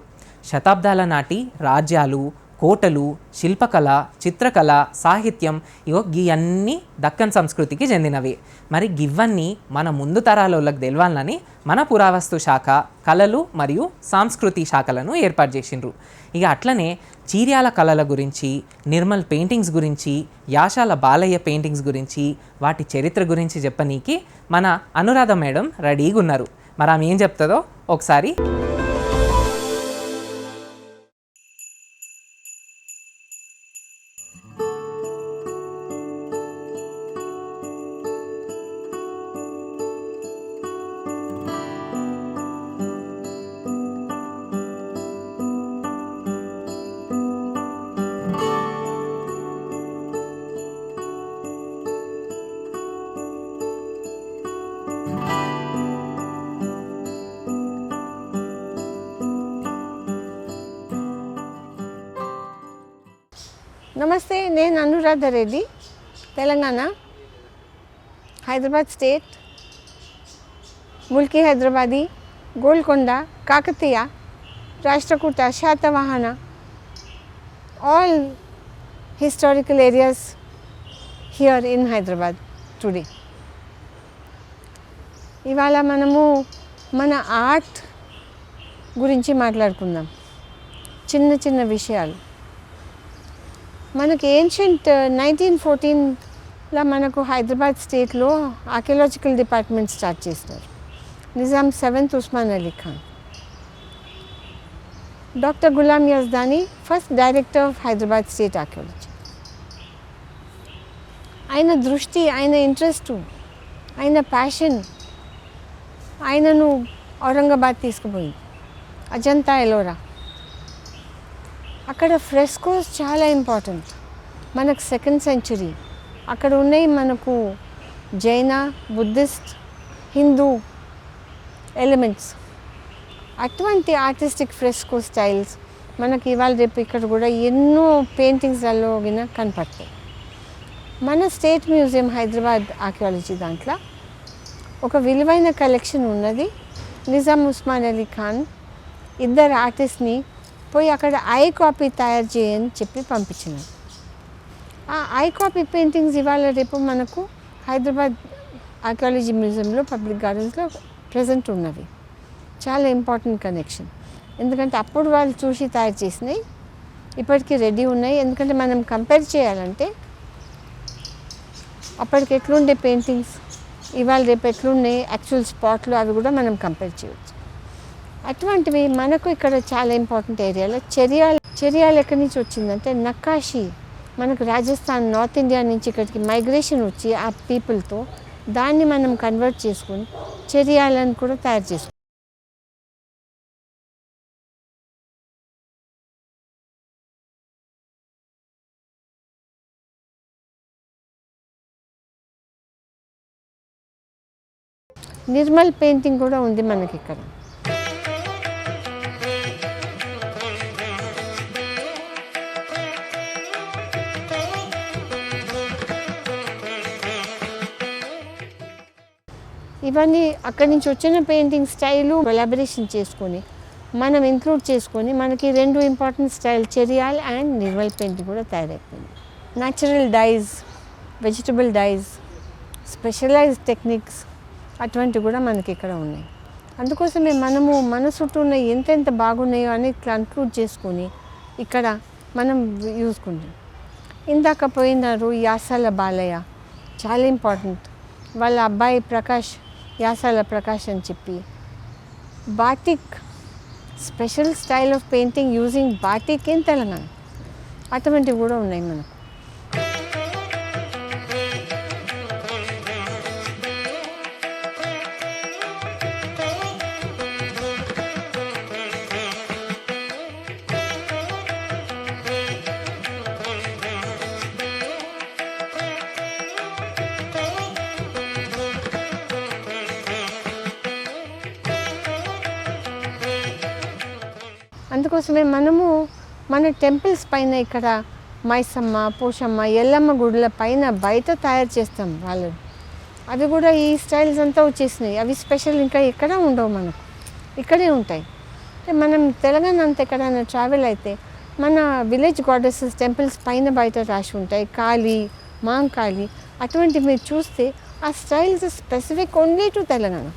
శతాబ్దాల నాటి రాజ్యాలు, కోటలు, శిల్పకళ, చిత్రకళ, సాహిత్యం ఇగో ఇవన్నీ దక్కన్ సంస్కృతికి చెందినవి. మరి గివన్నీ మన ముందు తరాలోళ్ళకి తెలియాలని మన పురావస్తు శాఖ కళలు మరియు సాంస్కృతి శాఖలను ఏర్పాటు చేసిండ్రు. ఇక అట్లనే చీర్యాల కళల గురించి, నిర్మల్ పెయింటింగ్స్ గురించి, యాశాల బాలయ్య పెయింటింగ్స్ గురించి, వాటి చరిత్ర గురించి చెప్పనీకి మన అనురాధ మేడం రెడీగా ఉన్నారు. మరి ఆమె ఏం చెప్తుందో ఒకసారి. నమస్తే, నేను Anuradha Reddy, Telangana, Hyderabad state, Mulki Hyderabadi, Golconda, Kakatiya, Rashtrakuta, Satavahana, all historical areas here in Hyderabad today. ఇవాళ మనము మన ఆర్ట్ గురించి మాట్లాడుకుందాం. చిన్న చిన్న విషయాలు. మనకి ఏన్షియంట్ 1914లో మనకు హైదరాబాద్ స్టేట్లో ఆర్కియలాజికల్ డిపార్ట్మెంట్ స్టార్ట్ చేసినారు. Nizam 7th Osman Ali Khan. Doctor Ghulam Yazdani first director of Hyderabad state archaeology. ఆయన దృష్టి, ఆయన ఇంట్రెస్ట్, ఆయన ప్యాషన్ ఆయనను ఔరంగాబాద్ తీసుకుపోయింది. అజంతా ఎలోరా, అక్కడ ఫ్రెస్కోస్ చాలా ఇంపార్టెంట్. మనకు 2nd century అక్కడ ఉన్నాయి. మనకు జైన, బుద్ధిస్ట్, హిందూ ఎలిమెంట్స్. అటువంటి ఆర్టిస్టిక్ ఫ్రెస్కో స్టైల్స్ మనకి ఇవాళ రేపు ఇక్కడ కూడా ఎన్నో పెయింటింగ్స్లలో కనపడతాయి. మన స్టేట్ మ్యూజియం హైదరాబాద్ ఆర్కియాలజీ దాంట్లో ఒక విలువైన కలెక్షన్ ఉన్నది. నిజాం ఉస్మాన్ అలీ ఖాన్ ఇద్దరు ఆర్టిస్ట్ని పోయి అక్కడ ఐ కాపీ తయారు చేయని చెప్పి పంపించినారు. ఆ ఐ కాపీ పెయింటింగ్స్ ఇవాళ రేపు మనకు హైదరాబాద్ ఆర్కియాలజీ మ్యూజియంలో, పబ్లిక్ గార్డెన్స్లో ప్రజెంట్ ఉన్నవి. చాలా ఇంపార్టెంట్ కనెక్షన్. ఎందుకంటే అప్పుడు వాళ్ళు చూసి తయారు చేసినాయి, ఇప్పటికీ రెడీ ఉన్నాయి. ఎందుకంటే మనం కంపేర్ చేయాలంటే అప్పటికి ఎట్లుండే పెయింటింగ్స్, ఇవాళ రేపు ఎట్లున్నాయి యాక్చువల్ స్పాట్లు అవి కూడా మనం కంపేర్ చేయవచ్చు. అటువంటివి మనకు ఇక్కడ చాలా ఇంపార్టెంట్ ఏరియాలో చర్యాలు ఎక్కడి నుంచి వచ్చిందంటే నక్కాషి మనకు రాజస్థాన్ నార్త్ ఇండియా నుంచి ఇక్కడికి మైగ్రేషన్ వచ్చి ఆ పీపుల్తో దాన్ని మనం కన్వర్ట్ చేసుకొని చర్యాలను కూడా తయారు చేసుకుంటాం. నిర్మల్ పెయింటింగ్ కూడా ఉంది మనకి ఇక్కడ. ఇవన్నీ అక్కడి నుంచి వచ్చిన పెయింటింగ్ స్టైలు కొలాబరేషన్ చేసుకొని మనం ఇంక్లూడ్ చేసుకొని మనకి 2 important style Cheriyal and Nirmal painting కూడా తయారైపోయింది. Natural dyes, vegetable dyes, specialised techniques అటువంటివి కూడా మనకి ఇక్కడ ఉన్నాయి. అందుకోసమే మనము మన చుట్టూ ఉన్న ఎంతెంత బాగున్నాయో అని కన్క్లూడ్ చేసుకొని ఇక్కడ మనం చూసుకుంటాం. ఇందాక పోయినారు యాసాల బాలయ్య, చాలా ఇంపార్టెంట్. వాళ్ళ అబ్బాయి ప్రకాష్, యాసాల ప్రకాష్ అని చెప్పి batik special style of painting using batik in Telangana, అటువంటివి కూడా ఉన్నాయి మనకు. అందుకోసమే మనము మన టెంపుల్స్ పైన ఇక్కడ మైసమ్మ, పోషమ్మ, ఎల్లమ్మ గుడుల పైన బయట తయారు చేస్తాం వాళ్ళు. అవి కూడా ఈ స్టైల్స్ అంతా వచ్చేసినాయి. అవి స్పెషల్ ఇంకా ఎక్కడ ఉండవు, మనకు ఇక్కడే ఉంటాయి. మనం తెలంగాణ అంతా ఎక్కడైనా ట్రావెల్ అయితే మన విలేజ్ గాడెసెస్ టెంపుల్స్ పైన బయట రాసి ఉంటాయి, కాళీ, మాంకాళి. అటువంటి మీరు చూస్తే ఆ styles specific only to Telangana.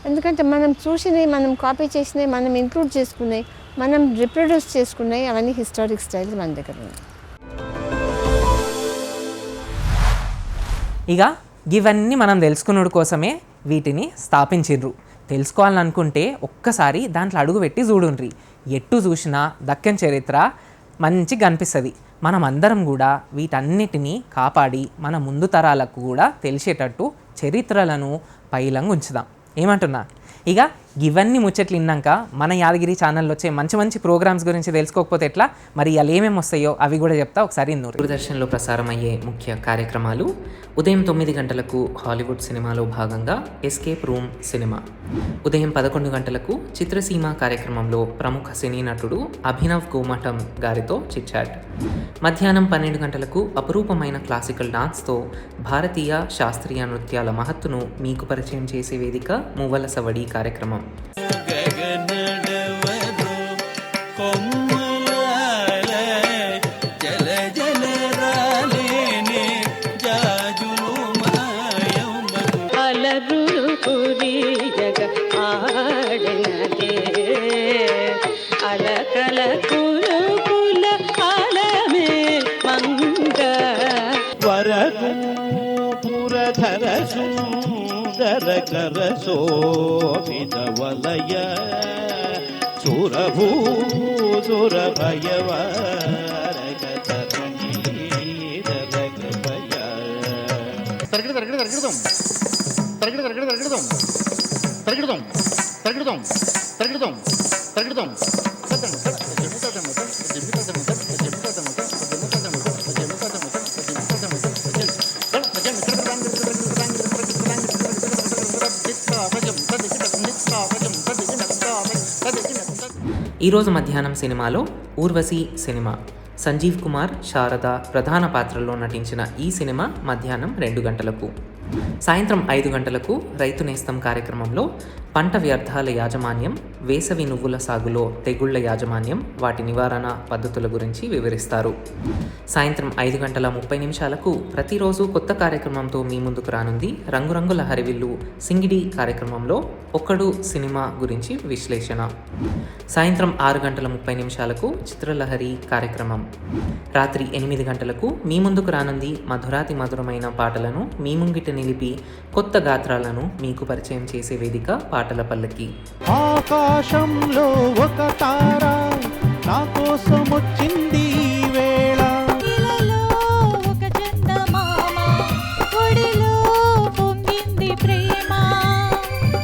ఎందుకంటే మనం చూసినవి, మనం కాపీ చేసినవి, మనం ఇంక్లూడ్ చేసుకున్నాయి, మనం రిప్రొడ్యూస్ చేసుకున్నాయి, అవన్నీ హిస్టారిక్ స్టైల్స్ మన దగ్గర ఉన్నాయి. ఇక ఇవన్నీ మనం తెలుసుకున్నడు కోసమే వీటిని స్థాపించిండ్రు. తెలుసుకోవాలనుకుంటే ఒక్కసారి దాంట్లో అడుగు పెట్టి చూడుండ్రి. ఎట్టు చూసినా దక్కన్ చరిత్ర మంచిగా కనిపిస్తుంది. మనం అందరం కూడా వీటన్నిటినీ కాపాడి మన ముందు తరాలకు కూడా తెలిసేటట్టు చరిత్రలను పైలంగా ఉంచుదాం. ఏమంటున్నా? ఇక ఇవన్నీ ముచ్చట్లు విన్నాక మన యాదగిరి ఛానల్లో వచ్చే మంచి మంచి ప్రోగ్రామ్స్ గురించి తెలుసుకోకపోతే ఎట్లా? మరి అలా ఏమేమి వస్తాయో అవి కూడా చెప్తా, ఒకసారి దూరదర్శన్లో ప్రసారం అయ్యే ముఖ్య కార్యక్రమాలు: ఉదయం 9 గంటలకు హాలీవుడ్ సినిమాలో భాగంగా ఎస్కేప్ రూమ్ సినిమా, ఉదయం 11 గంటలకు చిత్రసీమ కార్యక్రమంలో ప్రముఖ సినీ నటుడు అభినవ్ గోమఠం గారితో చిట్చాట్, మధ్యాహ్నం 12 గంటలకు అపురూపమైన క్లాసికల్ డాన్స్తో భారతీయ శాస్త్రీయ నృత్యాల మహత్తును మీకు పరిచయం చేసే వేదిక మువ్వల సవడి కార్యక్రమం. కరసోభిత వలయ సురభూసుర ఈరోజు మధ్యాహ్నం సినిమాలో ఊర్వశి సినిమా, సంజీవ్ కుమార్, శారద ప్రధాన పాత్రల్లో నటించిన ఈ సినిమా మధ్యాహ్నం 2 గంటలకు. సాయంత్రం 5 గంటలకు రైతు నేస్తం కార్యక్రమంలో పంట వ్యర్థాల యాజమాన్యం, వేసవి నువ్వుల సాగులో తెగుళ్ల యాజమాన్యం, వాటి నివారణ పద్ధతుల గురించి వివరిస్తారు. సాయంత్రం 5:30 ప్రతిరోజు కొత్త కార్యక్రమంతో మీ ముందుకు రానుంది రంగురంగుల హరివిల్లు సింగిడి కార్యక్రమంలో ఒక్కడు సినిమా గురించి విశ్లేషణ. సాయంత్రం 6:30 చిత్రలహరి కార్యక్రమం. రాత్రి 8 గంటలకు మీ ముందుకు రానుంది మధురాతి మధురమైన పాటలను మీ ముంగిట నిలిపి కొత్త గాత్రాలను మీకు పరిచయం చేసే వేదిక పాటల పల్లకి. ఆకాశంలో ఒక తార నా కోసం వచ్చింది ఈ వేళ, ఒక చందమామ ఒడిలో పొంగింది ప్రేమ.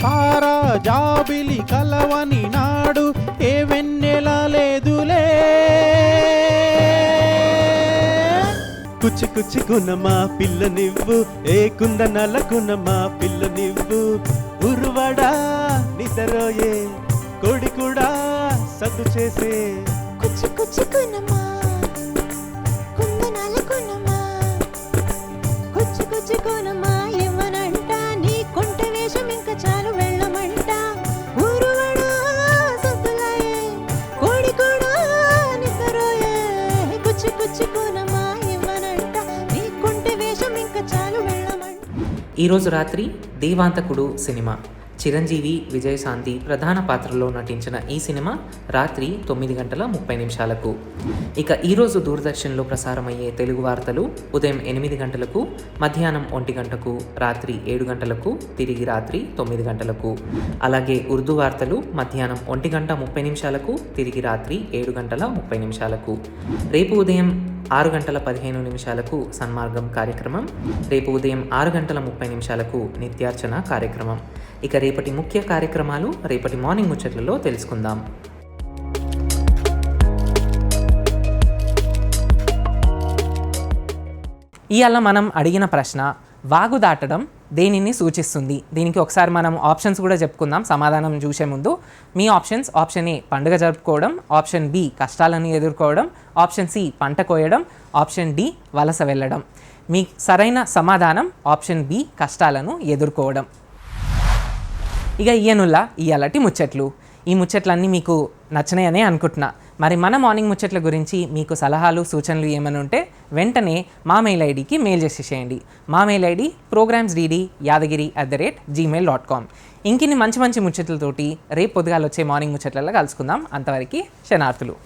తారా జాబిలి కలవని నాడు ఏ వెన్నెల లేదులే. కుచ్చి కుచ్చి గుణమా పిల్ల నివ్వు, ఏ కుందనల గుణమా పిల్ల నివ్వు. ఉరువడా నిద్రయే కోడి కూడా సద్దు చేసే. కుచ్చి కుచ్చి కునమా కుందనాల కునమా, కుచ్చి కుచ్చి కునమా ఇవ్వనంట, నీ కొంట వేషం ఇంకా చాలు వెళ్ళమంట. ఊరువడా సద్దులాయే కోడి కూడా నిద్రయే. కుచ్చి కుచ్చి కునమా ఇవ్వనంట, నీ కొంట వేషం ఇంకా చాలు వెళ్ళమంట. ఈరోజు రాత్రి దేవాంతకుడు సినిమా. చిరంజీవి, విజయశాంతి ప్రధాన పాత్రలో నటించిన ఈ సినిమా రాత్రి 9:30. ఇక ఈరోజు దూరదర్శన్లో ప్రసారమయ్యే తెలుగు వార్తలు ఉదయం 8 గంటలకు, మధ్యాహ్నం 1 గంటకు, రాత్రి 7 గంటలకు, తిరిగి రాత్రి 9 గంటలకు. అలాగే ఉర్దూ వార్తలు మధ్యాహ్నం 1:30, తిరిగి రాత్రి 7:30. రేపు ఉదయం 6:15 సన్మార్గం కార్యక్రమం. రేపు ఉదయం 6:30 నిత్యార్చన కార్యక్రమం. ఇక రేపటి ముఖ్య కార్యక్రమాలు రేపటి మార్నింగ్ ముచ్చట్లలో తెలుసుకుందాం. ఇవాళ మనం అడిగిన ప్రశ్న, వాగు దాటడం దేనిని సూచిస్తుంది? దీనికి ఒకసారి మనం ఆప్షన్స్ కూడా చెప్పుకుందాం సమాధానం చూసే ముందు. మీ ఆప్షన్స్: ఆప్షన్ ఏ పండుగ జరుపుకోవడం, ఆప్షన్ బి కష్టాలను ఎదుర్కోవడం, ఆప్షన్ సి పంట కోయడం, ఆప్షన్ డి వలస వెళ్ళడం. మీ సరైన సమాధానం ఆప్షన్ బి కష్టాలను ఎదుర్కోవడం. ఇక ఇయ్యాలటి ముచ్చట్లు. ఈ ముచ్చట్లన్నీ మీకు నచ్చినాయనే అనుకుంటున్నా. మరి మన మార్నింగ్ ముచ్చట్ల గురించి మీకు సలహాలు సూచనలు ఏమైనా ఉంటే వెంటనే మా మెయిల్ ఐడికి మెయిల్ చేసేసేయండి. మా మెయిల్ ఐడి programs.dd@gmail.com. ఇంకిన్ని మంచి మంచి ముచ్చట్లతోటి రేపు పొద్దుగాలు వచ్చే మార్నింగ్ ముచ్చట్లలో కలుసుకుందాం. అంతవరకు శనార్థులు.